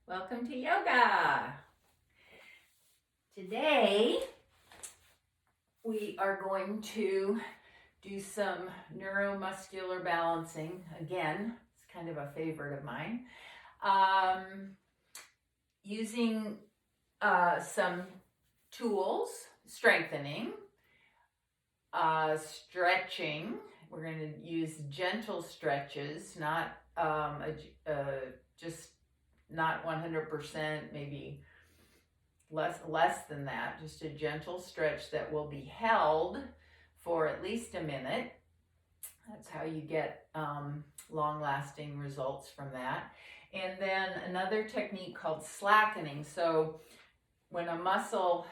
Welcome to yoga. Today we are going to do some neuromuscular balancing. Again, it's kind of a favorite of mine. Using some tools, strengthening, stretching. We're going to use gentle stretches, not just not 100%, maybe less than that, just a gentle stretch that will be held for at least a minute. That's how you get long-lasting results from that. And then another technique called slackening. So when a muscle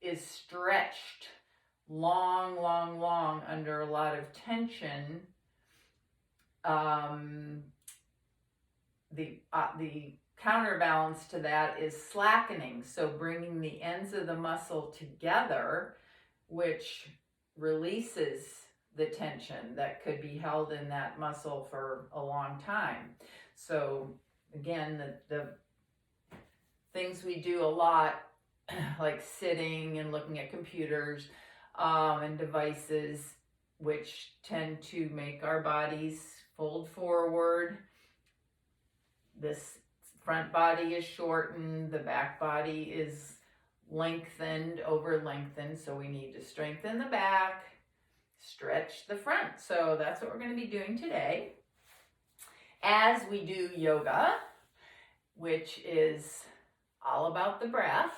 is stretched long under a lot of tension, the counterbalance to that is slackening. So bringing the ends of the muscle together, which releases the tension that could be held in that muscle for a long time. So again, the things we do a lot, like sitting and looking at computers and devices, which tend to make our bodies fold forward. This front body is shortened, the back body is over lengthened, so we need to strengthen the back, stretch the front. So that's what we're going to be doing today as we do yoga, which is all about the breath.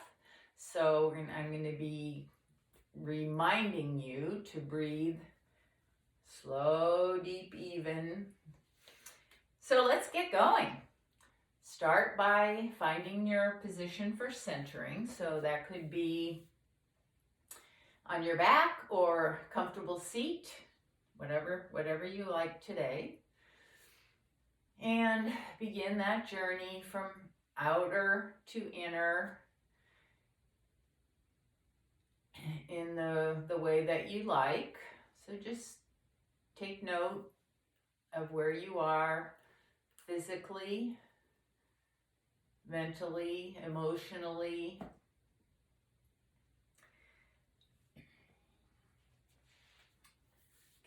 So I'm going to be reminding you to breathe slow, deep, even. So let's get going. Start by finding your position for centering. So that could be on your back or comfortable seat, whatever you like today. And begin that journey from outer to inner in the way that you like. So just take note of where you are physically, mentally, emotionally.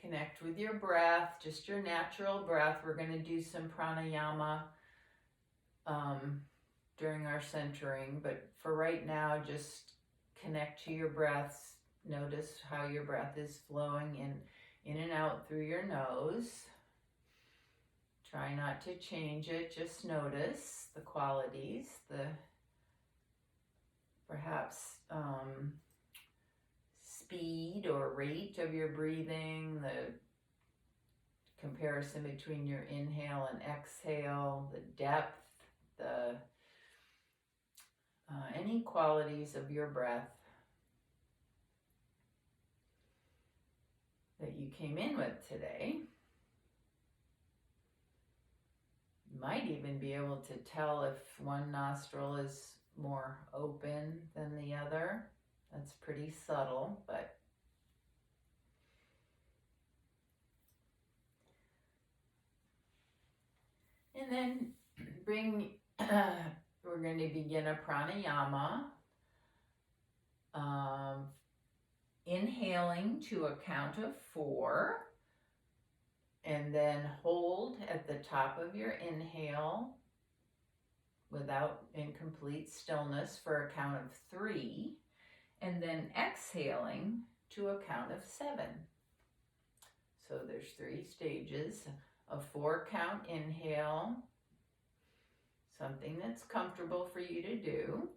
Connect with your breath, just your natural breath. We're going to do some pranayama during our centering, but for right now, just connect to your breaths. Notice how your breath is flowing in and out through your nose. Try not to change it, just notice the qualities, the perhaps speed or rate of your breathing, the comparison between your inhale and exhale, the depth, any qualities of your breath that you came in with today. You might even be able to tell if one nostril is more open than the other. That's pretty subtle, but and then we're going to begin a pranayama. Inhaling to a count of 4, and then hold at the top of your inhale without incomplete stillness for a count of 3, and then exhaling to a count of 7. So there's 3 stages. A 4-count inhale, something that's comfortable for you to do.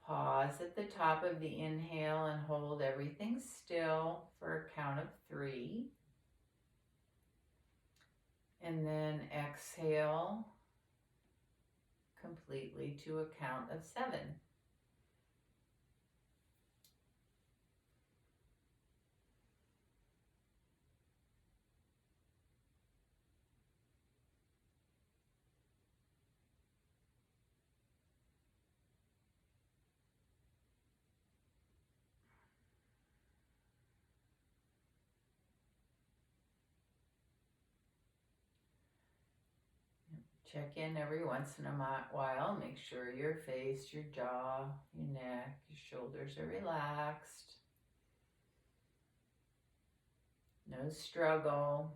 Pause at the top of the inhale and hold everything still for a count of 3. And then exhale completely to a count of 7. Check in every once in a while. Make sure your face, your jaw, your neck, your shoulders are relaxed. No struggle.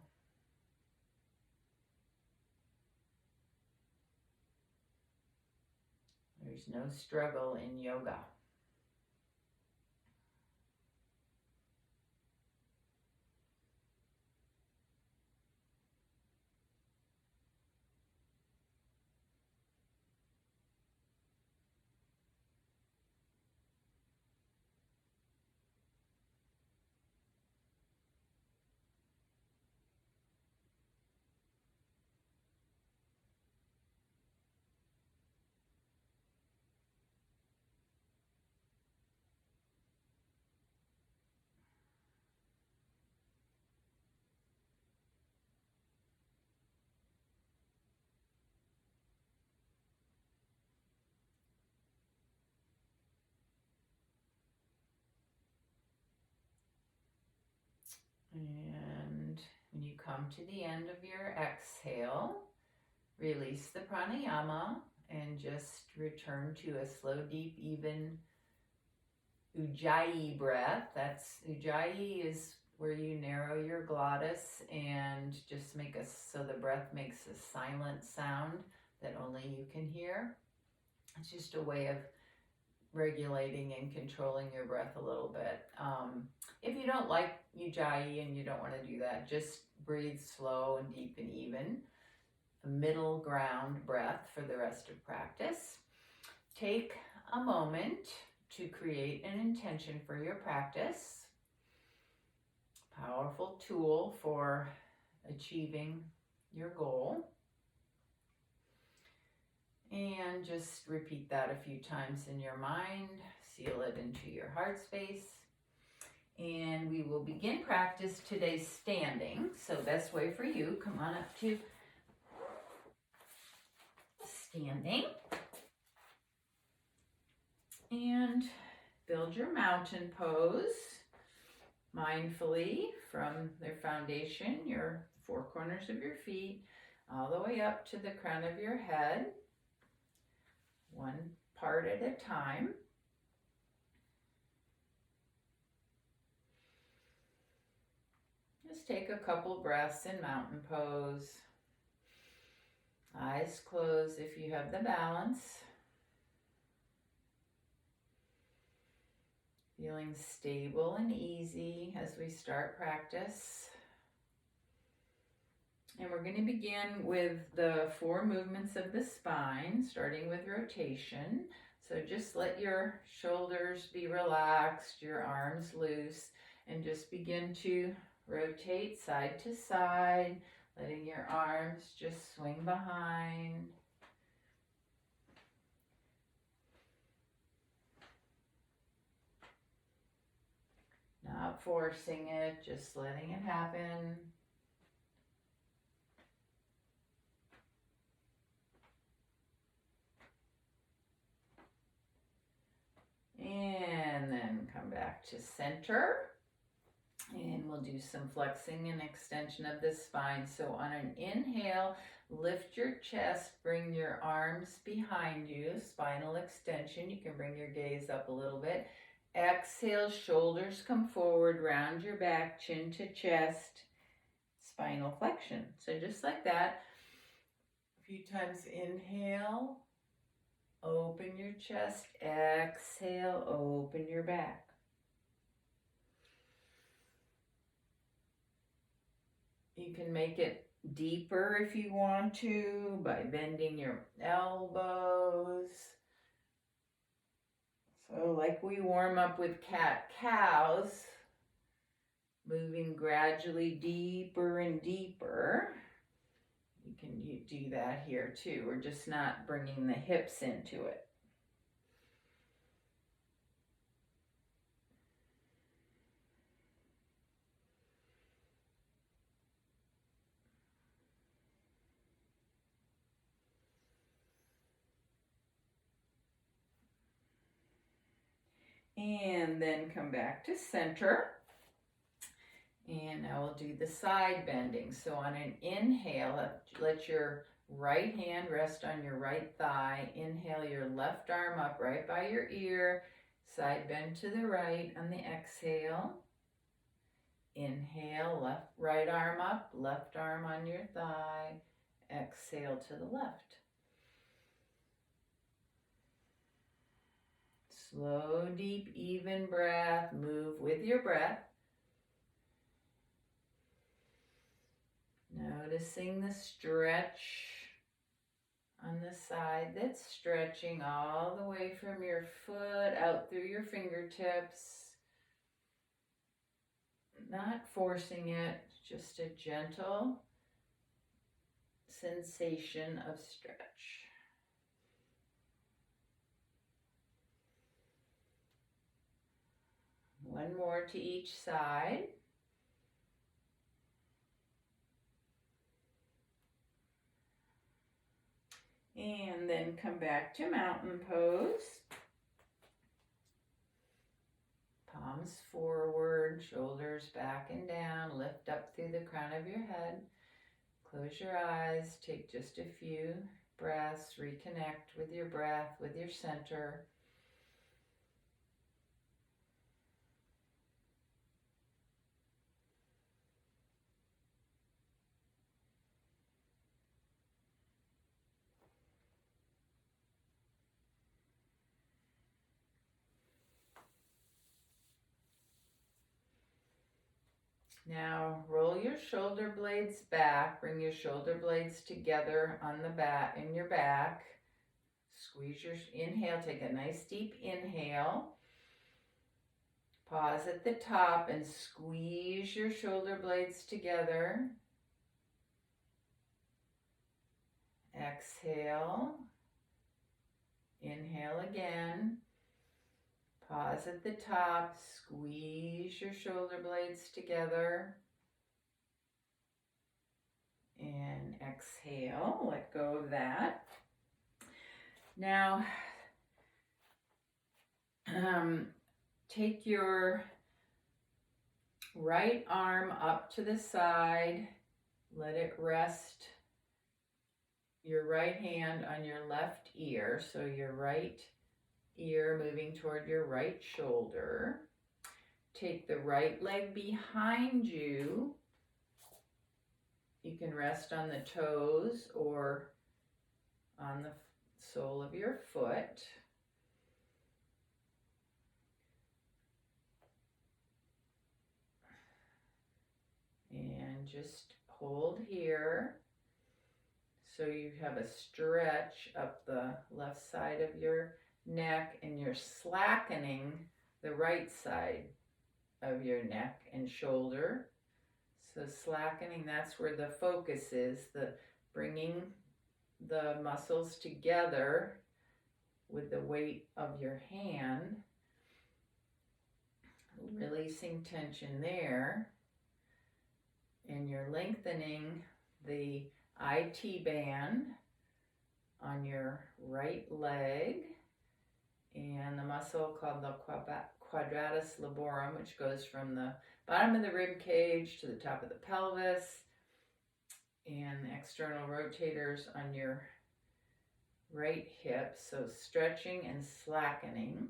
There's no struggle in yoga. And when you come to the end of your exhale, release the pranayama and just return to a slow, deep, even ujjayi breath. That's ujjayi is where you narrow your glottis and just so the breath makes a silent sound that only you can hear. It's just a way of regulating and controlling your breath a little bit. If you don't like ujjayi and you don't want to do that, just breathe slow and deep and even. A middle ground breath for the rest of practice. Take a moment to create an intention for your practice. Powerful tool for achieving your goal. And just repeat that a few times in your mind. Seal it into your heart space. And we will begin practice today standing. So best way for you, come on up to standing. And build your mountain pose mindfully from their foundation, your four corners of your feet, all the way up to the crown of your head, one part at a time. Just take a couple breaths in mountain pose. Eyes closed if you have the balance. Feeling stable and easy as we start practice. And we're going to begin with the 4 movements of the spine, starting with rotation. So just let your shoulders be relaxed, your arms loose, and just begin to rotate side to side, letting your arms just swing behind. Not forcing it, just letting it happen. And then come back to center. And we'll do some flexing and extension of the spine. So on an inhale, lift your chest, bring your arms behind you, spinal extension. You can bring your gaze up a little bit. Exhale, shoulders come forward, round your back, chin to chest, spinal flexion. So just like that, a few times inhale, open your chest, exhale, open your back. You can make it deeper if you want to by bending your elbows. So like we warm up with cat-cows, moving gradually deeper and deeper. You can do that here too. We're just not bringing the hips into it. And then come back to center. And now we'll do the side bending. So on an inhale, let your Right hand rest on your right thigh. Inhale your left arm up right by your ear. Side bend to the right on the exhale. Inhale, right arm up, left arm on your thigh. Exhale to the left. Slow, deep, even breath. Move with your breath. Noticing the stretch on the side that's stretching all the way from your foot out through your fingertips. Not forcing it, just a gentle sensation of stretch. One more to each side. And then come back to mountain pose. Palms forward, shoulders back and down, lift up through the crown of your head. Close your eyes, take just a few breaths, reconnect with your breath, with your center. Now roll your shoulder blades back, bring your shoulder blades together on the back, in your back. Squeeze your inhale, take a nice deep inhale. Pause at the top and squeeze your shoulder blades together. Exhale. Inhale again. Pause at the top, squeeze your shoulder blades together. And exhale, let go of that. Now, take your right arm up to the side. Let it rest your right hand on your left ear. So your right ear moving toward your right shoulder. Take the right leg behind you. You can rest on the toes or on the sole of your foot. And just hold here. So you have a stretch up the left side of your neck, and you're slackening the right side of your neck and shoulder. So slackening, that's where the focus is, the bringing the muscles together with the weight of your hand, releasing tension there. And you're lengthening the IT band on your right leg and the muscle called the quadratus laborum, which goes from the bottom of the rib cage to the top of the pelvis, and the external rotators on your right hip. So stretching and slackening.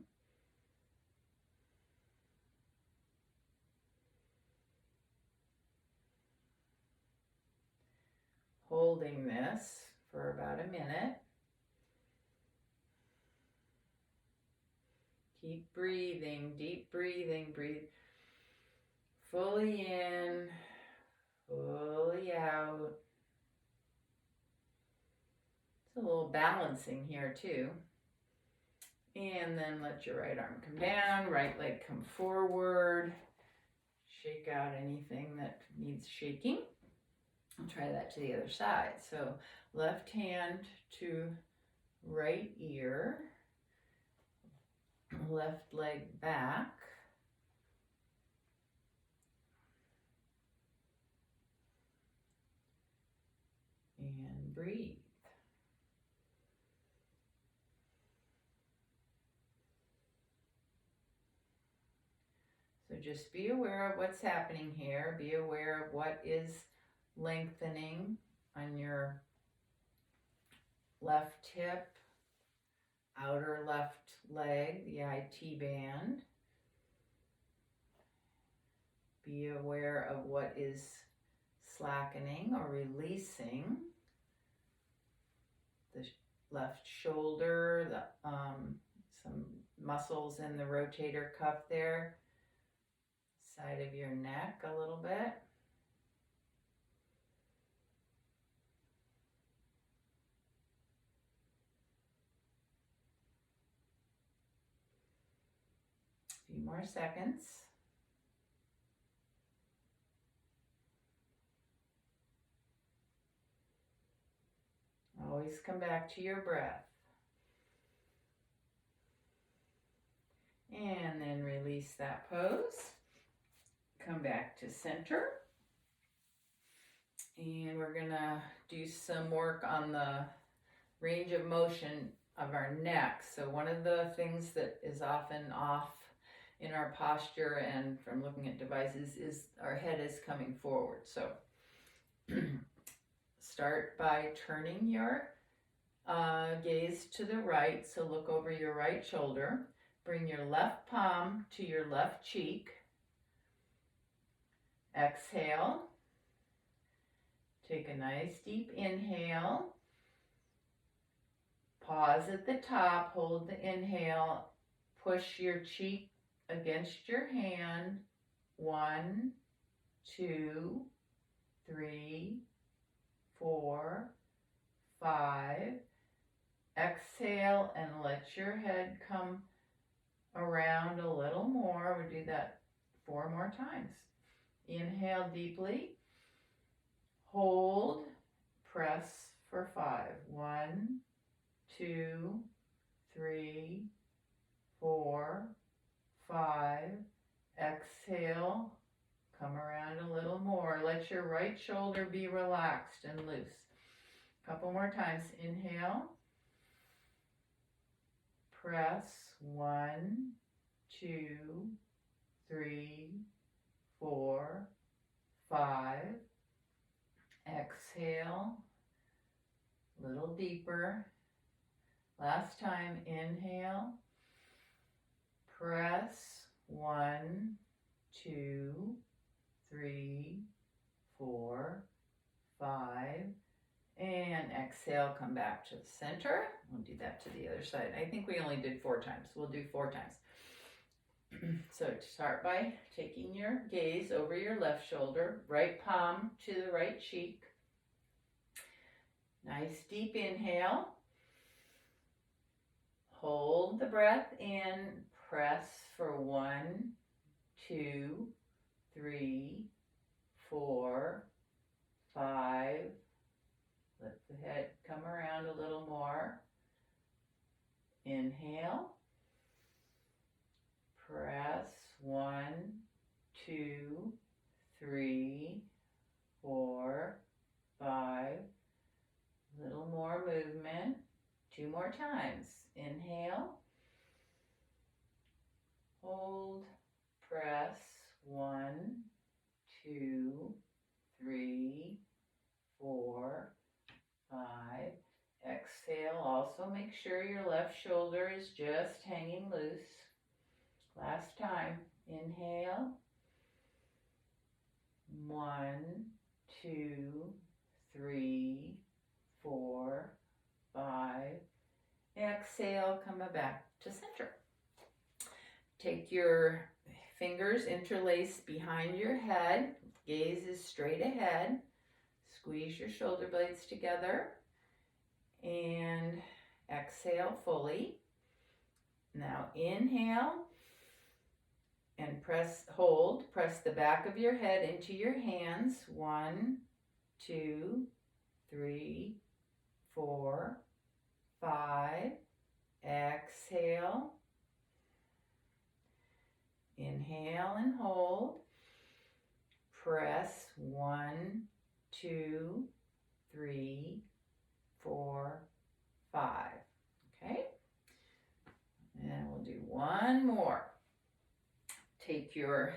Holding this for about a minute. Keep breathing, deep breathing, breathe fully in, fully out. It's a little balancing here too. And then let your right arm come down, right leg come forward. Shake out anything that needs shaking. I'll try that to the other side. So left hand to right ear, left leg back. And breathe. So just be aware of what's happening here. Be aware of what is lengthening on your left hip, outer left leg, the IT band. Be aware of what is slackening or releasing. The left shoulder, some muscles in the rotator cuff there, side of your neck a little bit. A few more seconds. Always come back to your breath. And then release that pose. Come back to center. And we're gonna do some work on the range of motion of our neck. So one of the things that is often off in our posture and from looking at devices is our head is coming forward. So start by turning your gaze to the right. So look over your right shoulder. Bring your left palm to your left cheek. Exhale. Take a nice deep inhale. Pause at the top. Hold the inhale. Push your cheek against your hand. 1, 2, 3, 4, 5. Exhale and let your head come around a little more. We'll do that 4 more times. Inhale deeply. Hold. Press for 5. 1, 2, 3, 4, 5. Exhale. Come around a little more. Let your right shoulder be relaxed and loose. A couple more times. Inhale. Press. 1, 2, 3, 4, 5. Exhale. A little deeper. Last time. Inhale. Press. 1, 2, 3, 4, 5. And exhale, come back to the center. We'll do that to the other side. I think we only did 4 times. We'll do 4 times. So start by taking your gaze over your left shoulder, right palm to the right cheek. Nice deep inhale. Hold the breath in. Press for 1, 2, 3, 4, 5. Let the head come around a little more. Inhale. Press. 1, 2, 3, 4, 5. Little more movement. 2 more times. Inhale. Hold. Press. 1, 2, 3, 4, 5. Exhale. Also make sure your left shoulder is just hanging loose. Last time. Inhale. 1, 2, 3, 4, 5. Exhale. Come back to center. Take your fingers, interlace behind your head. Gaze is straight ahead. Squeeze your shoulder blades together and exhale fully. Now inhale and hold. Press the back of your head into your hands. 1, 2, 3, 4, 5. Exhale. Inhale and hold. Press. 1, 2, 3, 4, 5. Okay? And we'll do 1 more. Take your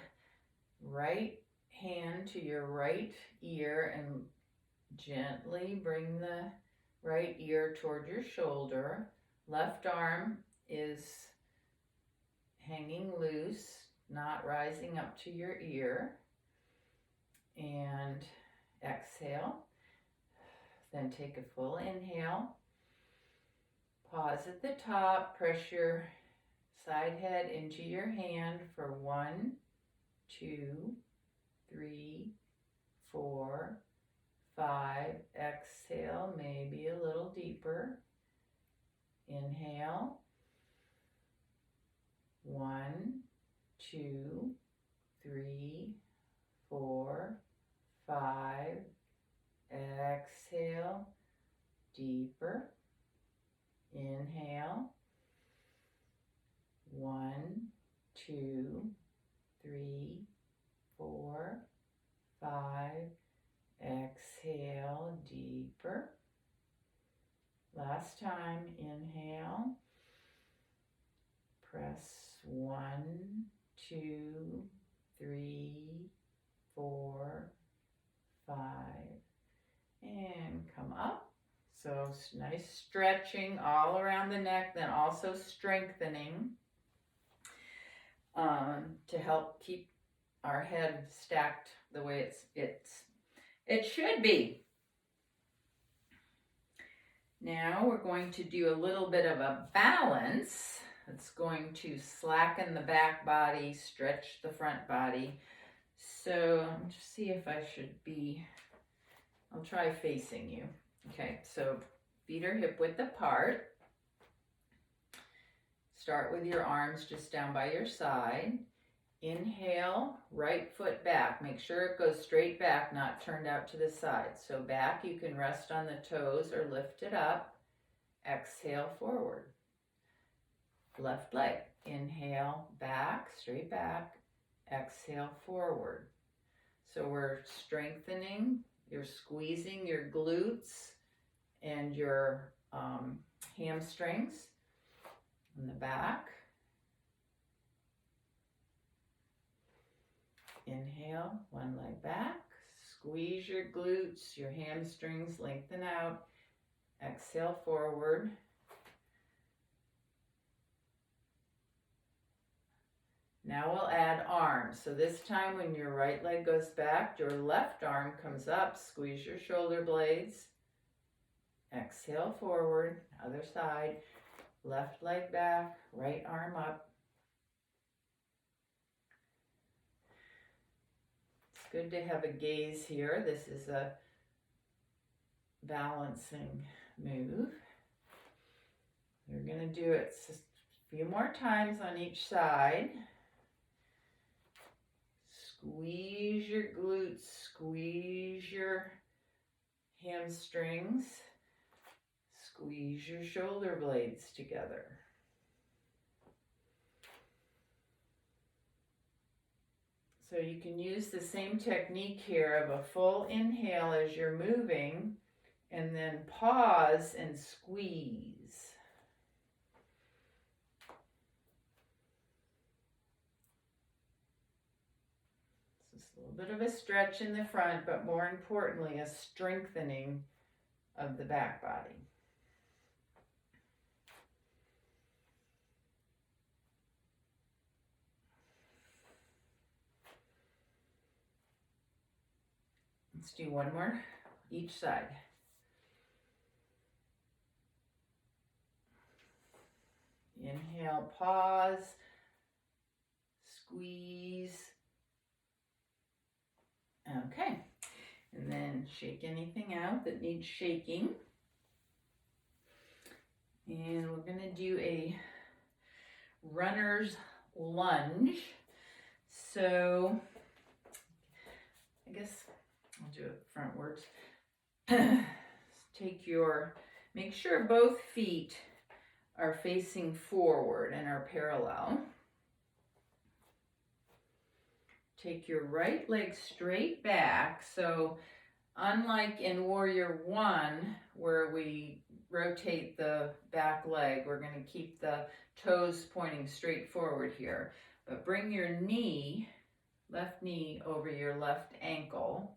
right hand to your right ear and gently bring the right ear toward your shoulder. Left arm is hanging loose, not rising up to your ear. And exhale. Then take a full inhale. Pause at the top. Press your side head into your hand for 1, 2, 3, 4, 5. Exhale, maybe a little deeper. Inhale. 1, 2, 3, 4, 5. Exhale, deeper. Inhale. 1, 2, 3, 4, 5. Exhale, deeper. Last time, inhale. Press 1, 2, 3, 4, 5. And come up. So nice stretching all around the neck, then also strengthening to help keep our head stacked the way it should be. Now we're going to do a little bit of a balance. It's going to slacken the back body, stretch the front body. So just see if I should be, I'll try facing you. Okay, so feet are hip width apart. Start with your arms just down by your side. Inhale, right foot back. Make sure it goes straight back, not turned out to the side. So back, you can rest on the toes or lift it up. Exhale, forward. Left leg. Inhale, back, straight back. Exhale, forward. So we're strengthening, you're squeezing your glutes and your hamstrings in the back. Inhale, one leg back. Squeeze your glutes, your hamstrings, lengthen out. Exhale, forward. Now we'll add arms. So this time when your right leg goes back, your left arm comes up. Squeeze your shoulder blades. Exhale, forward. Other side. Left leg back, right arm up. It's good to have a gaze here. This is a balancing move. We're going to do it a few more times on each side. Squeeze your glutes, squeeze your hamstrings, squeeze your shoulder blades together. So you can use the same technique here of a full inhale as you're moving, and then pause and squeeze. A little bit of a stretch in the front, but more importantly, a strengthening of the back body. Let's do one more each side. Inhale, pause, squeeze. Okay, and then shake anything out that needs shaking. And we're going to do a runner's lunge. So I guess I'll do it frontwards. Make sure both feet are facing forward and are parallel. Take your right leg straight back. So unlike in Warrior One, where we rotate the back leg, we're going to keep the toes pointing straight forward here. But bring your knee, left knee, over your left ankle.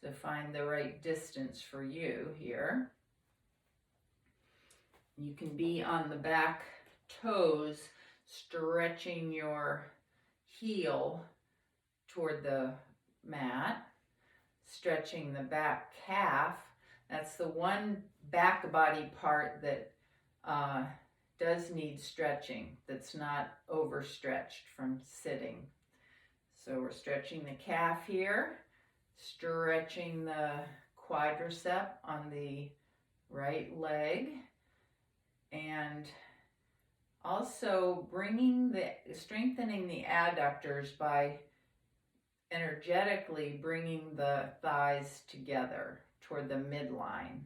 So find the right distance for you here. You can be on the back toes, stretching your heel toward the mat, stretching the back calf. That's the one back body part that does need stretching, that's not overstretched from sitting. So we're stretching the calf here, stretching the quadricep on the right leg, and also strengthening the adductors by energetically bringing the thighs together toward the midline.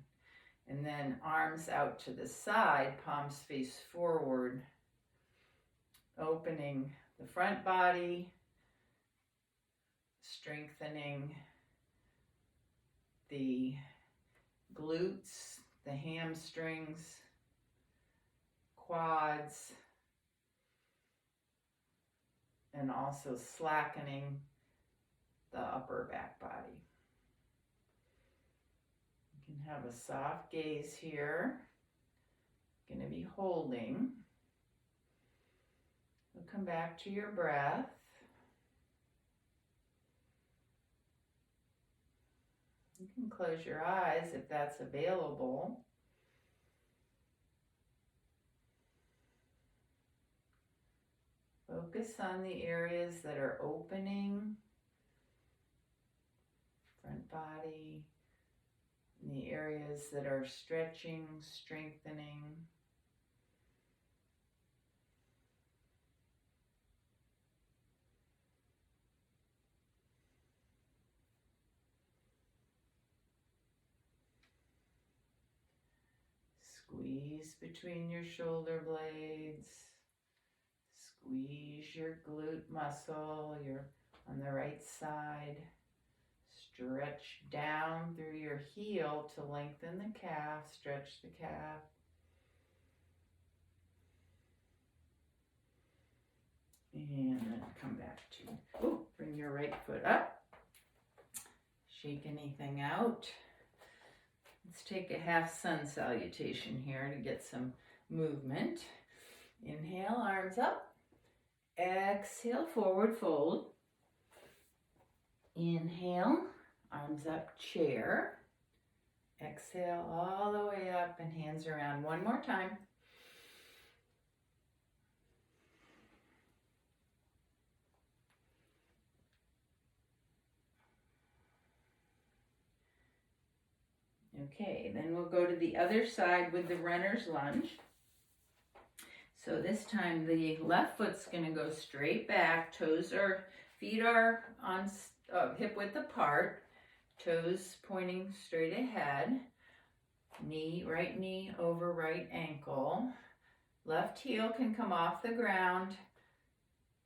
And then arms out to the side, palms face forward, opening the front body, strengthening the glutes, the hamstrings, quads, and also slackening the upper back body. You can have a soft gaze here. Going to be holding. We'll come back to your breath. You can close your eyes if that's available. Focus on the areas that are opening, front body, and the areas that are stretching, strengthening. Squeeze between your shoulder blades. Squeeze your glute muscle. You're on the right side. Stretch down through your heel to lengthen the calf. Stretch the calf. And then come back to, bring your right foot up. Shake anything out. Let's take a half sun salutation here to get some movement. Inhale, arms up. Exhale, forward fold. Inhale, arms up, chair. Exhale all the way up and hands around. One more time. Okay, then we'll go to the other side with the runner's lunge. So this time the left foot's going to go straight back. Feet are on hip width apart. Toes pointing straight ahead. Right knee over right ankle. Left heel can come off the ground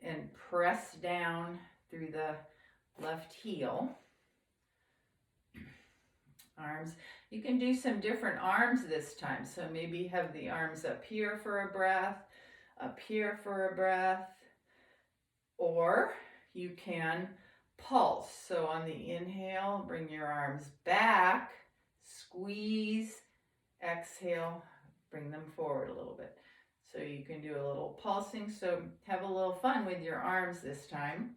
and press down through the left heel. Arms. You can do some different arms this time. So maybe have the arms up here for a breath, up here for a breath, or you can pulse. So on the inhale, bring your arms back, squeeze, exhale, bring them forward a little bit. So you can do a little pulsing. So have a little fun with your arms this time.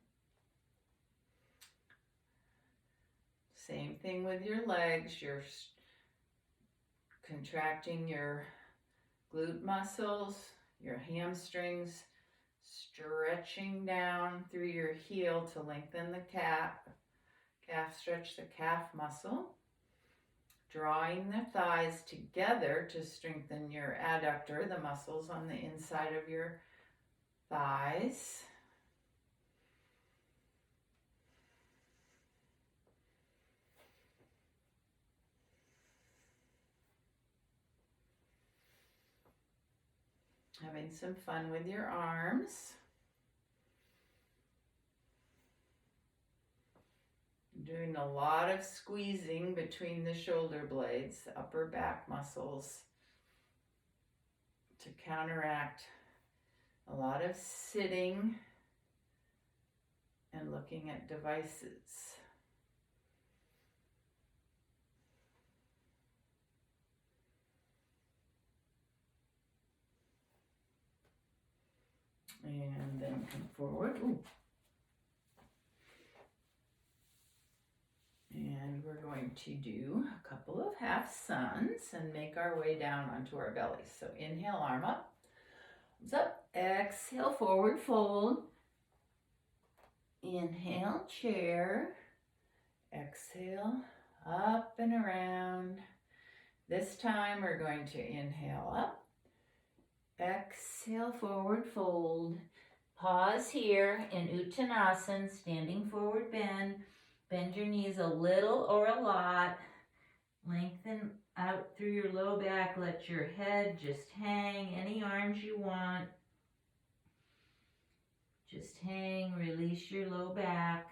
Same thing with your legs. You're contracting your glute muscles, your hamstrings, stretching down through your heel to lengthen the calf. Stretch the calf muscle. Drawing the thighs together to strengthen your adductor, the muscles on the inside of your thighs. Having some fun with your arms. Doing a lot of squeezing between the shoulder blades, the upper back muscles, to counteract a lot of sitting and looking at devices. And then come forward. Ooh. And we're going to do a couple of half suns and make our way down onto our bellies. So inhale, arm up, arms up. Exhale, forward fold. Inhale, chair. Exhale, up and around. This time we're going to inhale up. Exhale, forward fold. Pause here in Uttanasana, standing forward bend. Bend your knees a little or a lot. Lengthen out through your low back. Let your head just hang. Any arms you want. Just hang. Release your low back.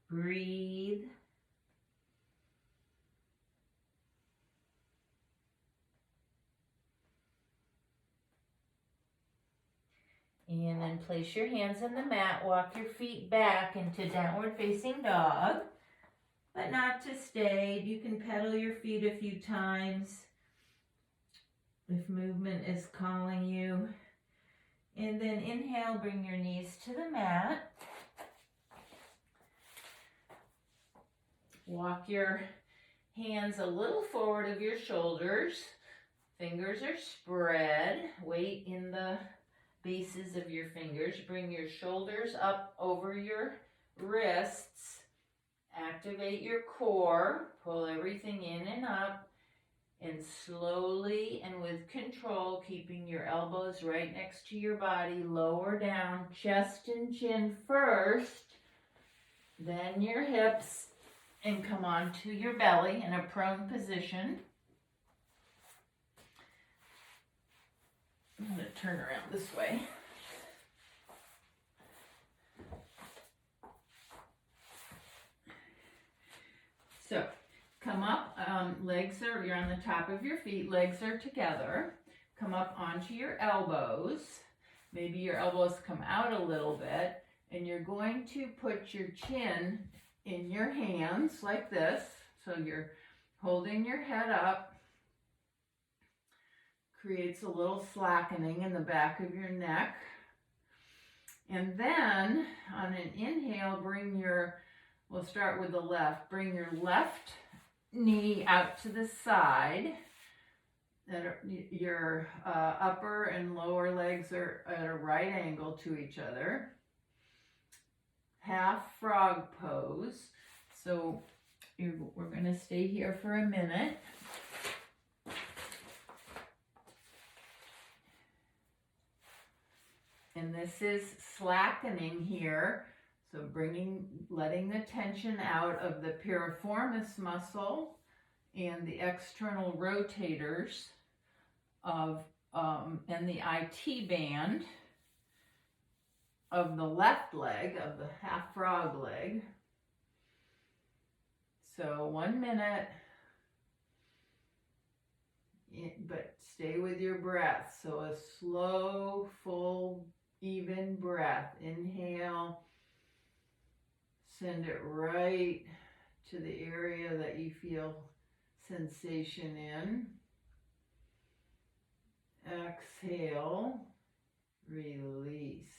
Breathe. And then place your hands on the mat. Walk your feet back into downward facing dog, but not to stay. You can pedal your feet a few times if movement is calling you. And then inhale, bring your knees to the mat. Walk your hands a little forward of your shoulders. Fingers are spread. Weight in the bases of your fingers. Bring your shoulders up over your wrists. Activate your core. Pull everything in and up. And slowly and with control, keeping your elbows right next to your body, lower down, chest and chin first, then your hips, and come onto your belly in a prone position. I'm going to turn around this way. So, come up, you're on the top of your feet, legs are together. Come up onto your elbows. Maybe your elbows come out a little bit, and you're going to put your chin in your hands like this. So you're holding your head up. Creates a little slackening in the back of your neck. And then on an inhale, we'll start with the left. Bring your left knee out to the side. Your upper and lower legs are at a right angle to each other. Half frog pose. So we're going to stay here for a minute. And this is slackening here. So letting the tension out of the piriformis muscle and the external rotators and the IT band of the left leg, of the half frog leg. So 1 minute, but stay with your breath. So a slow, full, even breath. Inhale, send it right to the area that you feel sensation in. Exhale, release.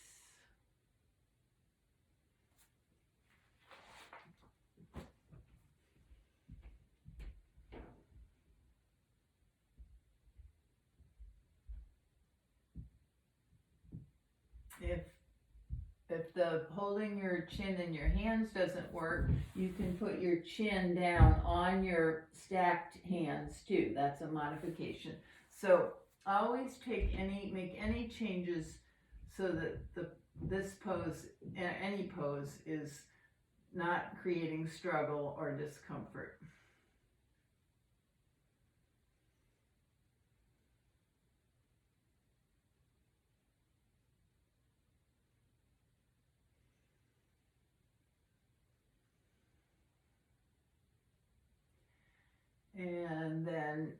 If the holding your chin in your hands doesn't work, you can put your chin down on your stacked hands too. That's a modification. So always make any changes so that this pose, any pose, is not creating struggle or discomfort. And then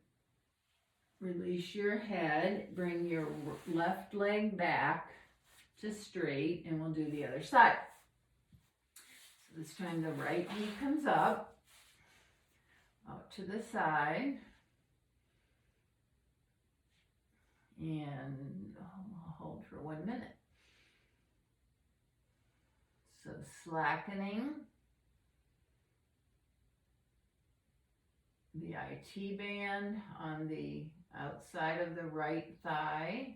release your head, bring your left leg back to straight, and we'll do the other side. So this time the right knee comes up, out to the side. And I'll hold for 1 minute. So slackening the IT band on the outside of the right thigh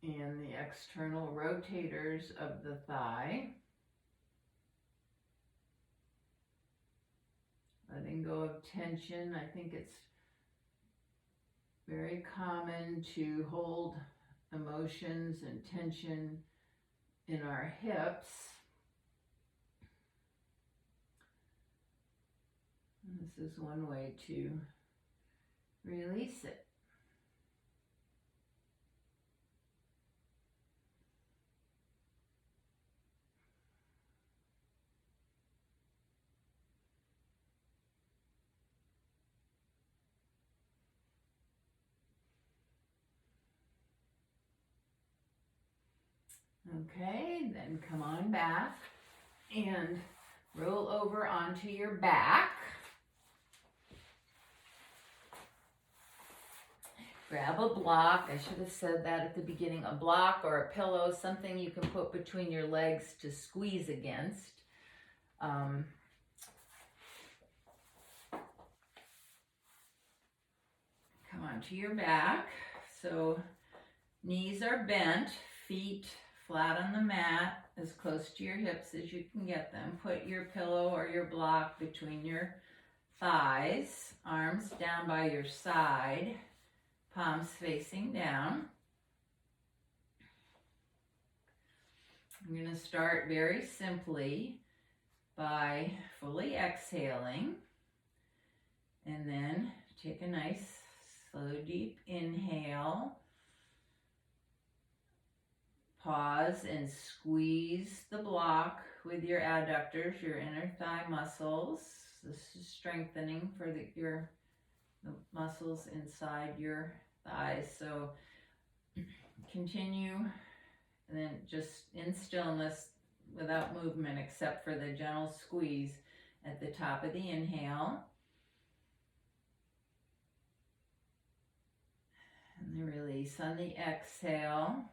and the external rotators of the thigh. Letting go of tension. I think it's very common to hold emotions and tension in our hips. And this is one way to release it. Okay, then come on back and roll over onto your back. Grab a block. I should have said that at the beginning. A block or a pillow, something you can put between your legs to squeeze against. Come onto your back. So knees are bent, feet flat on the mat, as close to your hips as you can get them. Put your pillow or your block between your thighs, arms down by your side, palms facing down. I'm going to start very simply by fully exhaling, and then take a nice slow deep inhale. Pause and squeeze the block with your adductors, your inner thigh muscles. This is strengthening for the muscles inside your thighs. So continue, and then just in stillness without movement except for the gentle squeeze at the top of the inhale. And the release on the exhale.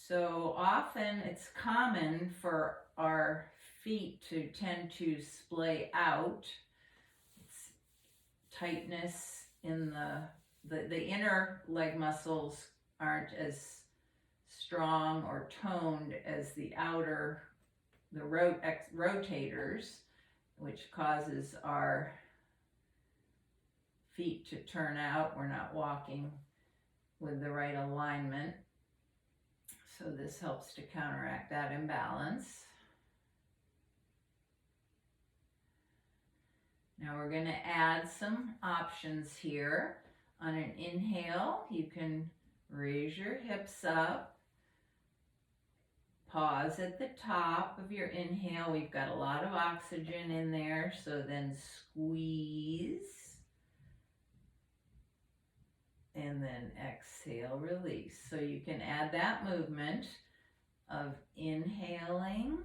So often it's common for our feet to tend to splay out. It's tightness in the inner leg muscles aren't as strong or toned as the outer, the rotators, which causes our feet to turn out. We're not walking with the right alignment. So this helps to counteract that imbalance. Now we're going to add some options here. On an inhale, you can raise your hips up. Pause at the top of your inhale. We've got a lot of oxygen in there, so then squeeze. And then exhale, release. So you can add that movement of inhaling,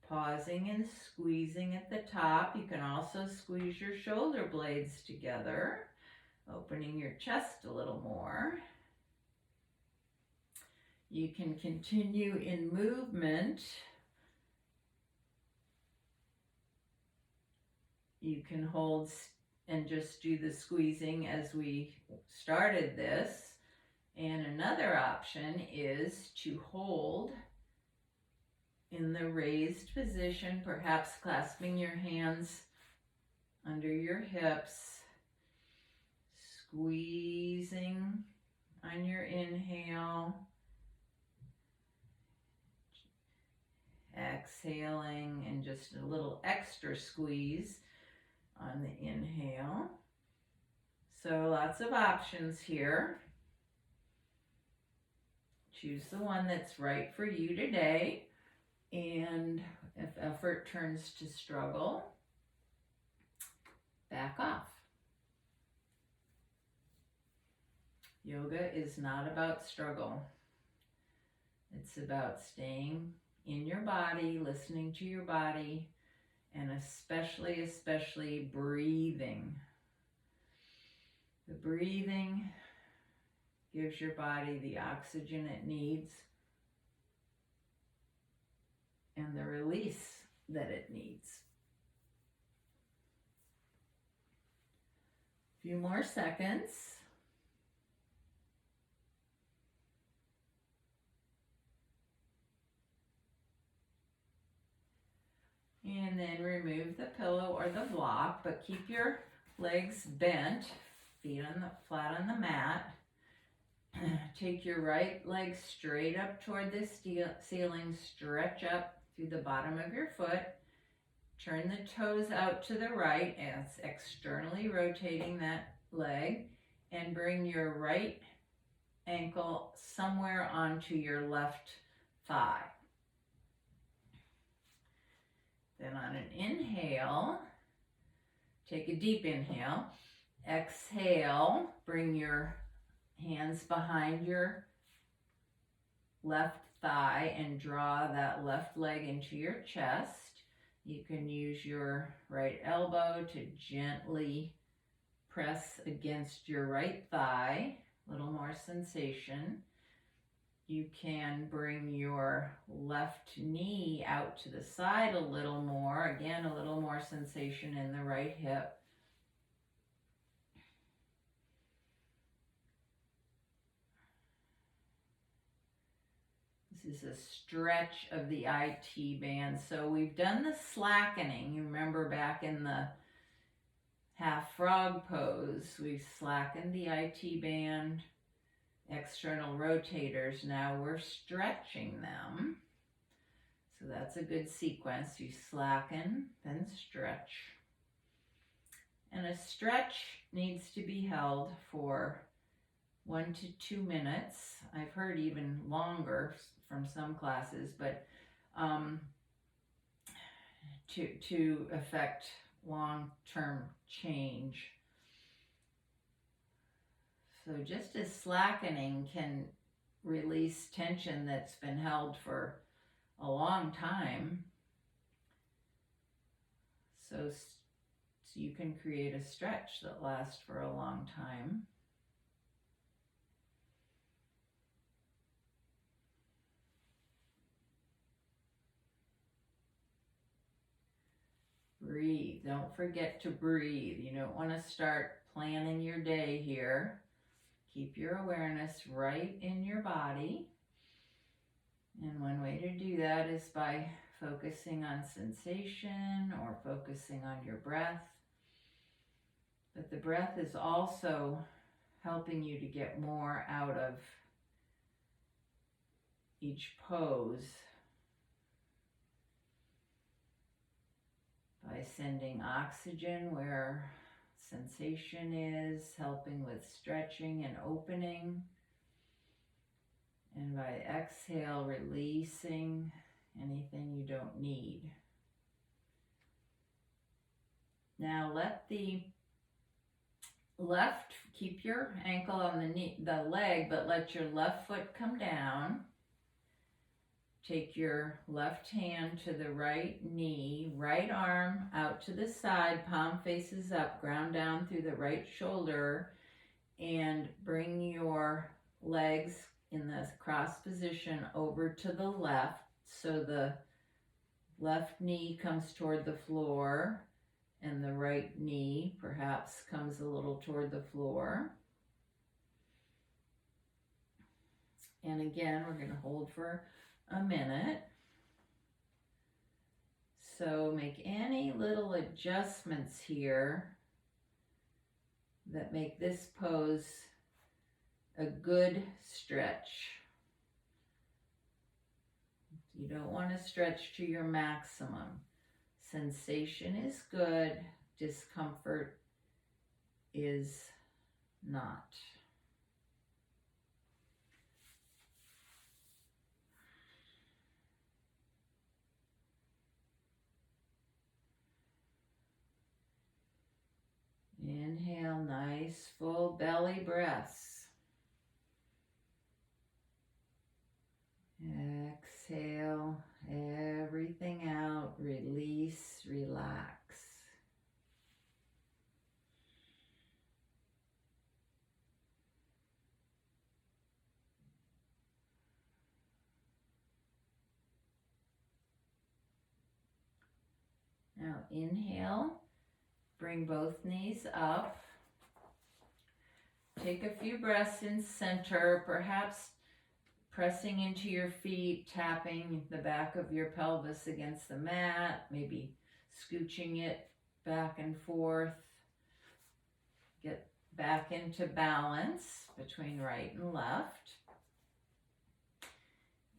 pausing and squeezing at the top. You can also squeeze your shoulder blades together, opening your chest a little more. You can continue in movement. You can hold and just do the squeezing as we started this. And another option is to hold in the raised position, perhaps clasping your hands under your hips, squeezing on your inhale, exhaling, and just a little extra squeeze on the inhale. So lots of options here. Choose the one that's right for you today. And if effort turns to struggle, back off. Yoga is not about struggle. It's about staying in your body, listening to your body, and especially breathing. The breathing gives your body the oxygen it needs and the release that it needs. A few more seconds. And then remove the pillow or the block, but keep your legs bent, feet flat on the mat. Take your right leg straight up toward the ceiling, stretch up through the bottom of your foot. Turn the toes out to the right as externally rotating that leg, and bring your right ankle somewhere onto your left thigh. Then on an inhale, take a deep inhale. Exhale, bring your hands behind your left thigh and draw that left leg into your chest. You can use your right elbow to gently press against your right thigh, a little more sensation. You can bring your left knee out to the side a little more. Again, a little more sensation in the right hip. This is a stretch of the IT band. So we've done the slackening. You remember back in the half frog pose, we slackened the IT band, external rotators. Now we're stretching them. So that's a good sequence. You slacken, then stretch. And a stretch needs to be held for 1 to 2 minutes. I've heard even longer from some classes, but to affect long-term change. So just as slackening can release tension that's been held for a long time, so you can create a stretch that lasts for a long time. Breathe. Don't forget to breathe. You don't want to start planning your day here. Keep your awareness right in your body. And one way to do that is by focusing on sensation or focusing on your breath. But the breath is also helping you to get more out of each pose by sending oxygen where sensation is, helping with stretching and opening. And by exhale, releasing anything you don't need. Now let the left, keep your ankle on the leg, but let your left foot come down. Take your left hand to the right knee, right arm out to the side, palm faces up, ground down through the right shoulder, and bring your legs in this cross position over to the left. So the left knee comes toward the floor and the right knee perhaps comes a little toward the floor. And again, we're going to hold for a minute. So make any little adjustments here that make this pose a good stretch. You don't want to stretch to your maximum. Sensation is good, discomfort is not. Inhale, nice full belly breaths. Exhale everything out, release, relax. Now inhale, bring both knees up. Take a few breaths in center, perhaps pressing into your feet, tapping the back of your pelvis against the mat, maybe scooching it back and forth. Get back into balance between right and left.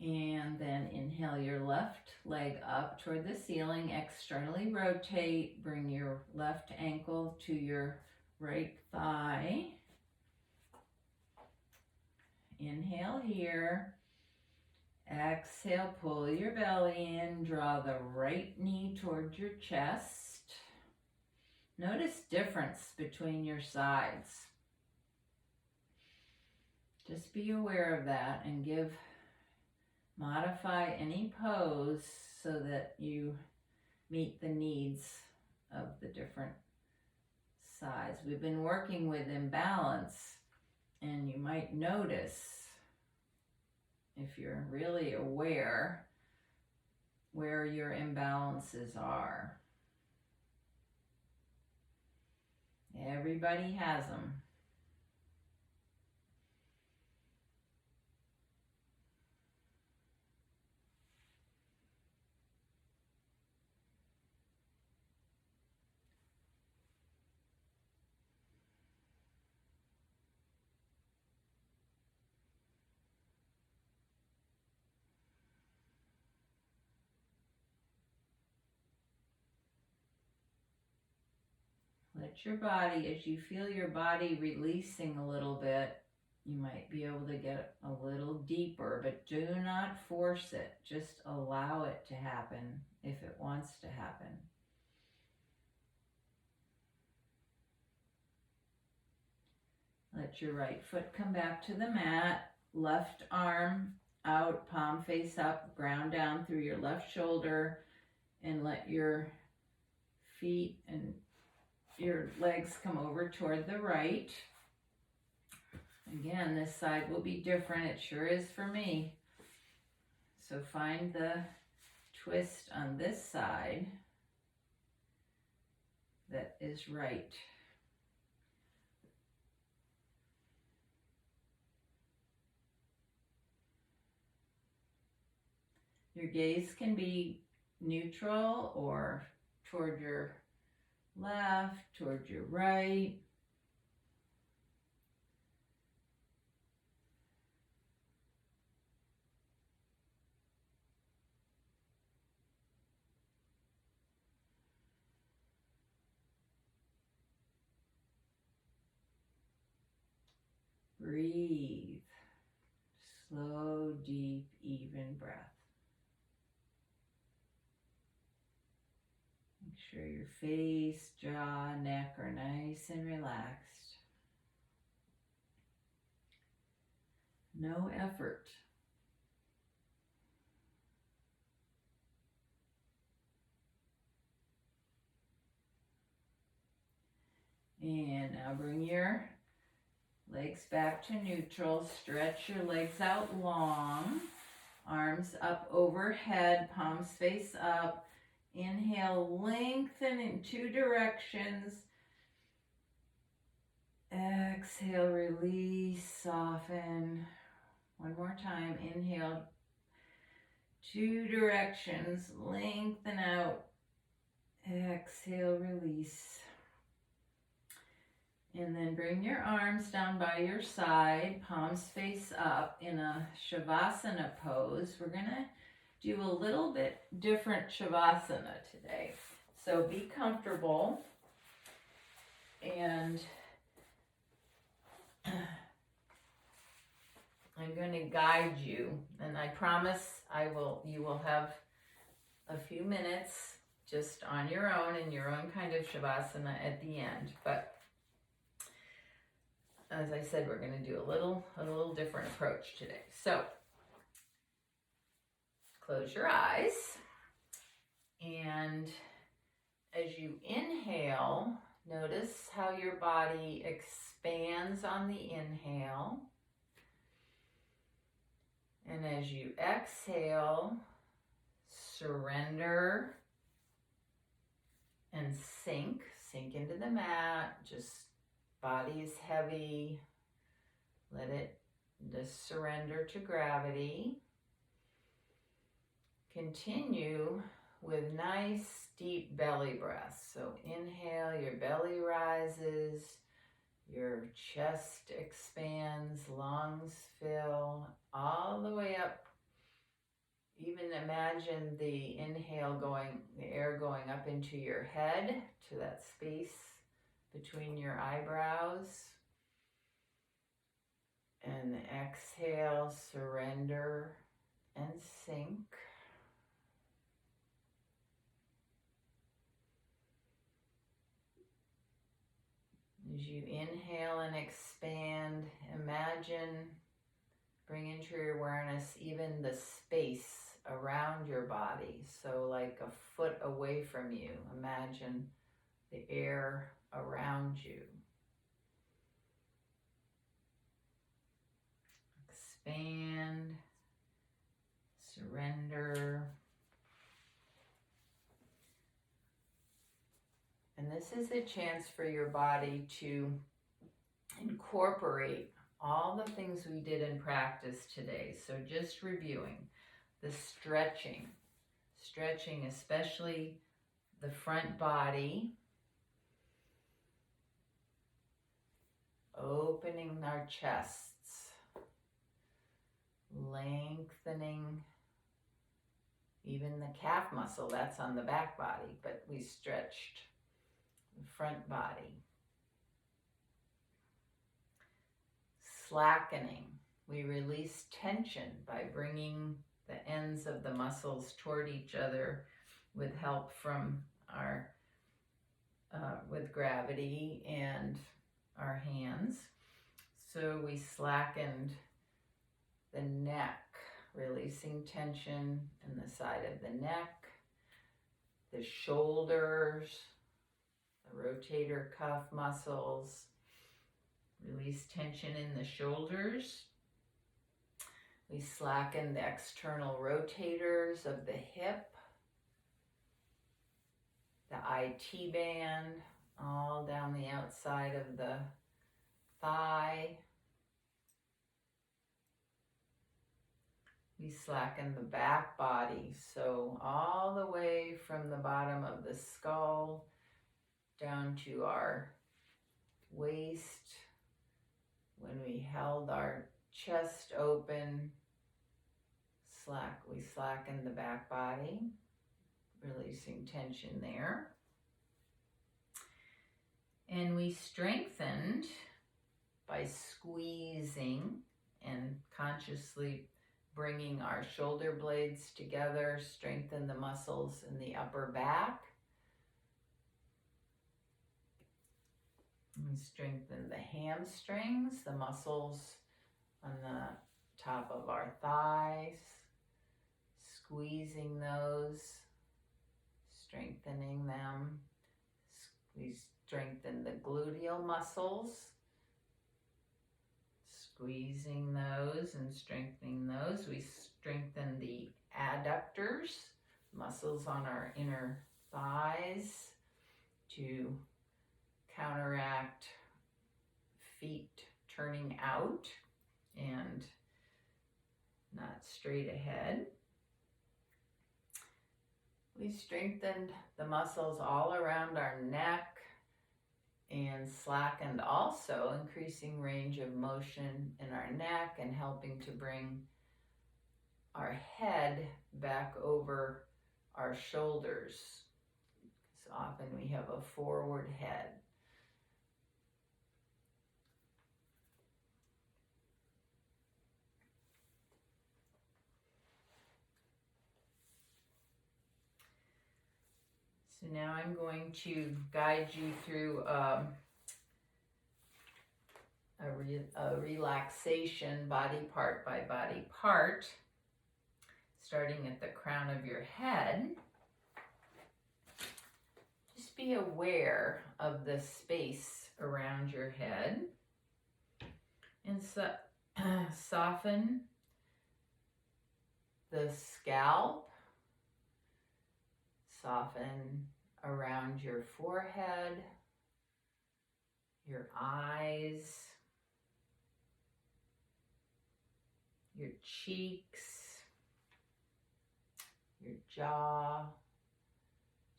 And then inhale your left leg up toward the ceiling, externally rotate, bring your left ankle to your right thigh. Inhale here. Exhale, pull your belly in, draw the right knee towards your chest. Notice difference between your sides. Just be aware of that and modify any pose so that you meet the needs of the different sides. We've been working with imbalance, and you might notice, if you're really aware, where your imbalances are. Everybody has them. Let your body, as you feel your body releasing a little bit, you might be able to get a little deeper, but do not force it. Just allow it to happen if it wants to happen. Let your right foot come back to the mat, left arm out, palm face up, ground down through your left shoulder, and let your feet and your legs come over toward the right. Again, this side will be different. It sure is for me. So find the twist on this side that is right. Your gaze can be neutral or toward your left, toward your right. Breathe. Slow, deep, even breath. Make sure your face, jaw, neck are nice and relaxed. No effort. And now bring your legs back to neutral. Stretch your legs out long. Arms up overhead, palms face up. Inhale, lengthen in two directions. Exhale, release, soften. One more time. Inhale, two directions, lengthen out. Exhale, release. And then bring your arms down by your side, palms face up in a Shavasana pose. We're going to do a little bit different Shavasana today. So be comfortable, and I'm going to guide you, and I promise you will have a few minutes just on your own in your own kind of Shavasana at the end. But as I said, we're going to do a little different approach today. So close your eyes, and as you inhale, notice how your body expands on the inhale. And as you exhale, surrender and sink into the mat. Just body is heavy. Let it just surrender to gravity. Continue with nice deep belly breaths. So inhale, your belly rises, your chest expands, lungs fill all the way up. Even imagine the inhale going, the air going up into your head, to that space between your eyebrows. And the exhale, surrender and sink. As you inhale and expand, imagine, bring into your awareness even the space around your body. So like a foot away from you, imagine the air around you. Expand, surrender. And this is a chance for your body to incorporate all the things we did in practice today. So just reviewing the stretching, especially the front body, opening our chests, lengthening even the calf muscle, that's on the back body, but we stretched the front body. Slackening, we release tension by bringing the ends of the muscles toward each other with help from our, with gravity and our hands. So we slackened the neck, releasing tension in the side of the neck, the shoulders, the rotator cuff muscles, release tension in the shoulders. We slacken the external rotators of the hip, the IT band, all down the outside of the thigh. We slacken the back body, so all the way from the bottom of the skull down to our waist. When we held our chest open, we slackened the back body, releasing tension there. And we strengthened by squeezing and consciously bringing our shoulder blades together, strengthen the muscles in the upper back. We strengthen the hamstrings, the muscles on the top of our thighs, squeezing those, strengthening them. We strengthen the gluteal muscles, squeezing those and strengthening those. We strengthen the adductors, muscles on our inner thighs, to counteract feet turning out and not straight ahead. We strengthened the muscles all around our neck and slackened also, increasing range of motion in our neck and helping to bring our head back over our shoulders. So often we have a forward head. So now I'm going to guide you through a relaxation, body part by body part, starting at the crown of your head. Just be aware of the space around your head and soften the scalp. Soften around your forehead, your eyes, your cheeks, your jaw.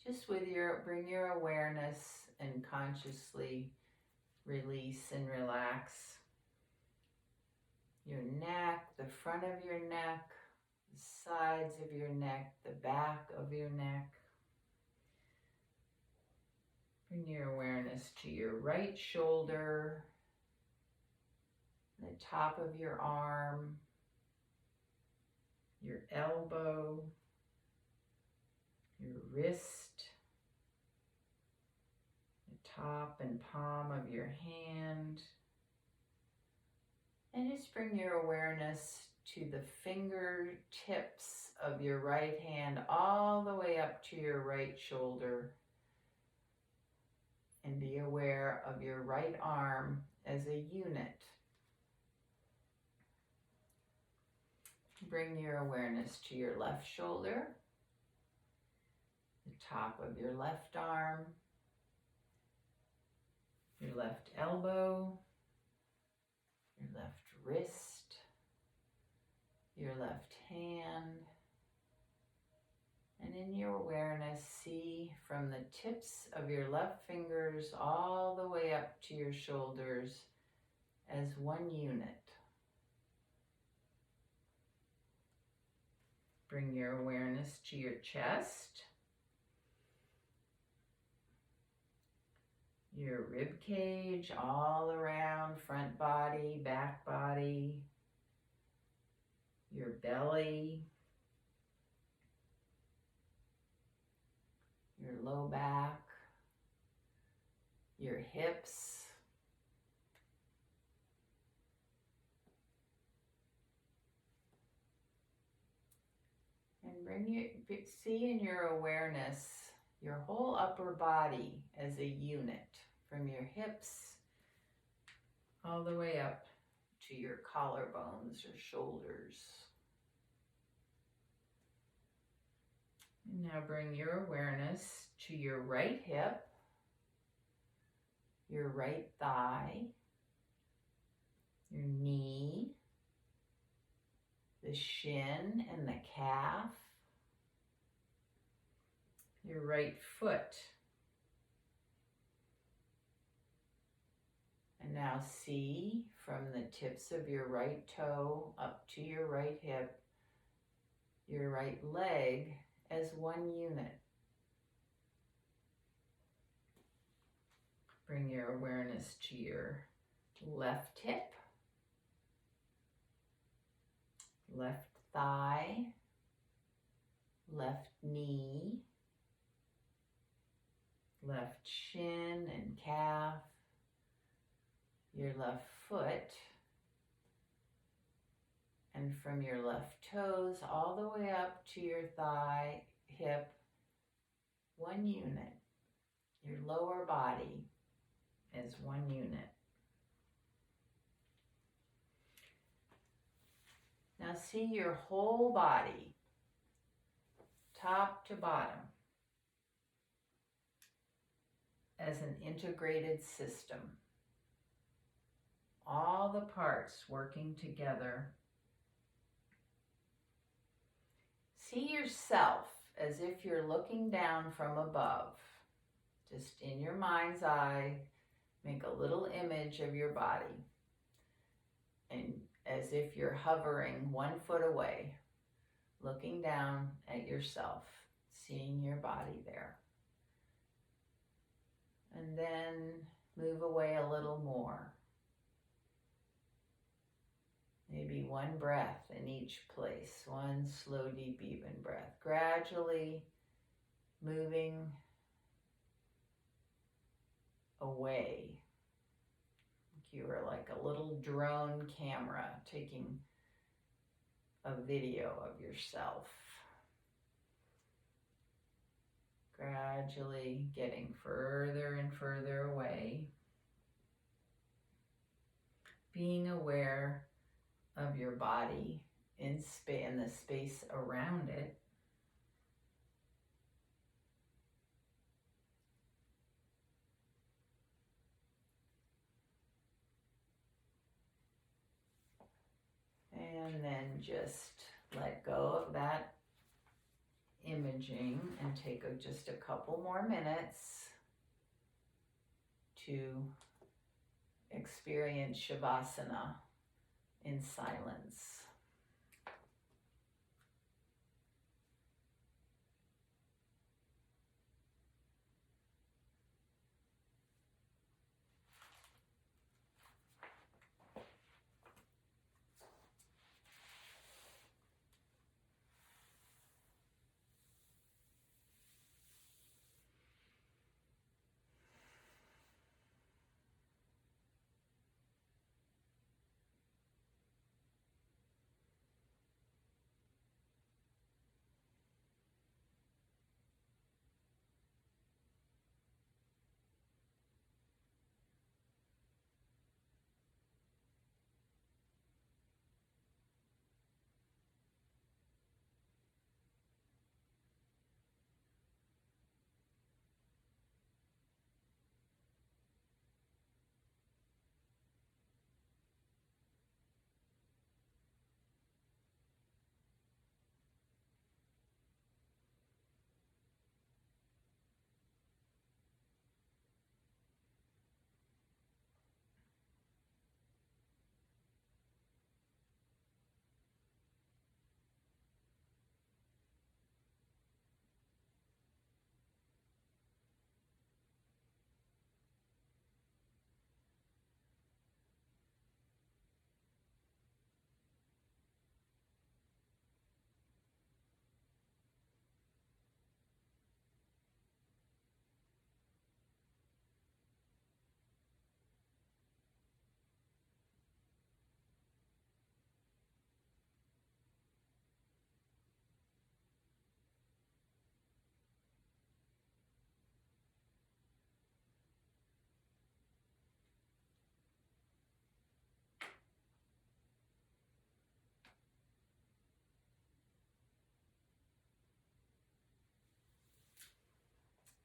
Just bring your awareness and consciously release and relax your neck, the front of your neck, the sides of your neck, the back of your neck. Bring your awareness to your right shoulder, the top of your arm, your elbow, your wrist, the top and palm of your hand. And just bring your awareness to the fingertips of your right hand all the way up to your right shoulder. And be aware of your right arm as a unit. Bring your awareness to your left shoulder, the top of your left arm, your left elbow, your left wrist, your left hand, and in your awareness, see from the tips of your left fingers all the way up to your shoulders as one unit. Bring your awareness to your chest, your rib cage, all around, front body, back body, your belly, your low back, your hips, and see in your awareness your whole upper body as a unit, from your hips all the way up to your collarbones or shoulders. And now bring your awareness to your right hip, your right thigh, your knee, the shin and the calf, your right foot. And now see from the tips of your right toe up to your right hip, your right leg as one unit. Bring your awareness to your left hip, left thigh, left knee, left shin and calf, your left foot, and from your left toes all the way up to your thigh, hip, one unit, your lower body as one unit. Now see your whole body, top to bottom, as an integrated system. All the parts working together. See yourself as if you're looking down from above. Just in your mind's eye, make a little image of your body. And as if you're hovering 1 foot away, looking down at yourself, seeing your body there. And then move away a little more. Maybe 1 breath in each place, 1 slow, deep, even breath. Gradually moving away. You are like a little drone camera taking a video of yourself. Gradually getting further and further away. Being aware of your body in the space around it. And then just let go of that imaging and take just a couple more minutes to experience Shavasana in silence.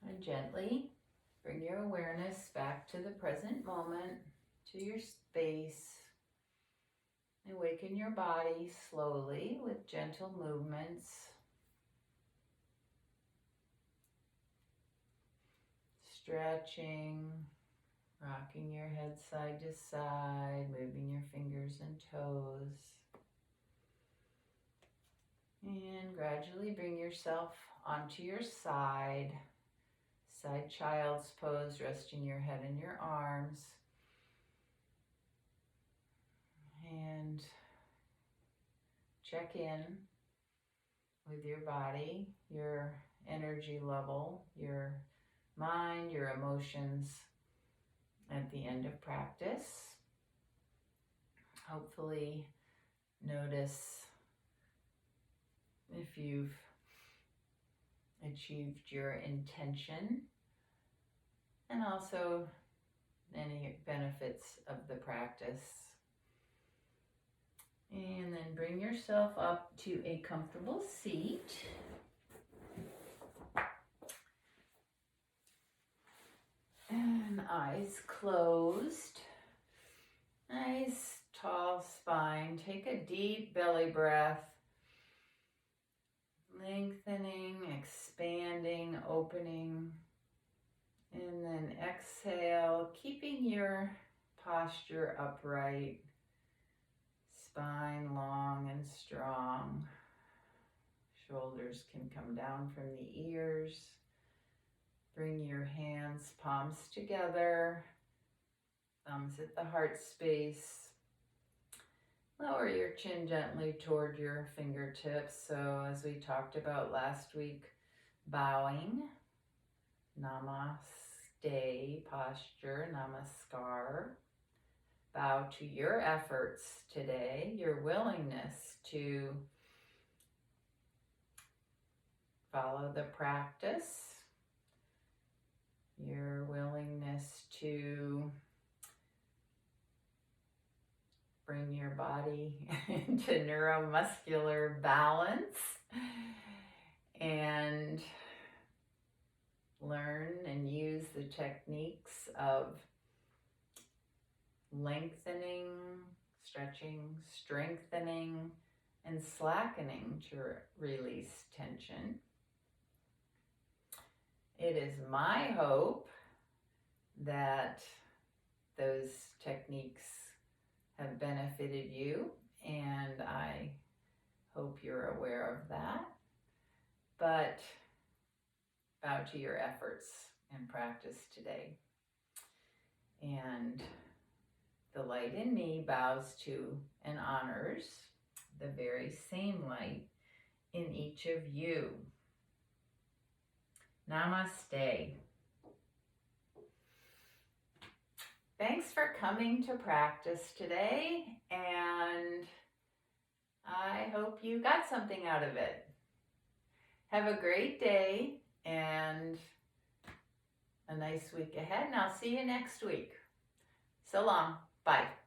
And gently bring your awareness back to the present moment, to your space. Awaken your body slowly with gentle movements. Stretching, rocking your head side to side, moving your fingers and toes. And gradually bring yourself onto your side. Side child's pose, resting your head in your arms. And check in with your body, your energy level, your mind, your emotions at the end of practice. Hopefully notice if you've achieved your intention, and also any benefits of the practice. And then bring yourself up to a comfortable seat. And eyes closed. Nice tall spine. Take a deep belly breath. Lengthening, expanding, opening. And then exhale, keeping your posture upright. Spine long and strong. Shoulders can come down from the ears. Bring your hands, palms together. Thumbs at the heart space. Lower your chin gently toward your fingertips. So as we talked about last week, bowing. Namaste posture, namaskar. Bow to your efforts today, your willingness to follow the practice, your willingness to bring your body into neuromuscular balance and learn and use the techniques of lengthening, stretching, strengthening, and slackening to release tension. It is my hope that those techniques have benefited you, and I hope you're aware of that. But bow to your efforts and practice today. And the light in me bows to and honors the very same light in each of you. Namaste. Thanks for coming to practice today, and I hope you got something out of it. Have a great day and a nice week ahead, and I'll see you next week. So long. Bye.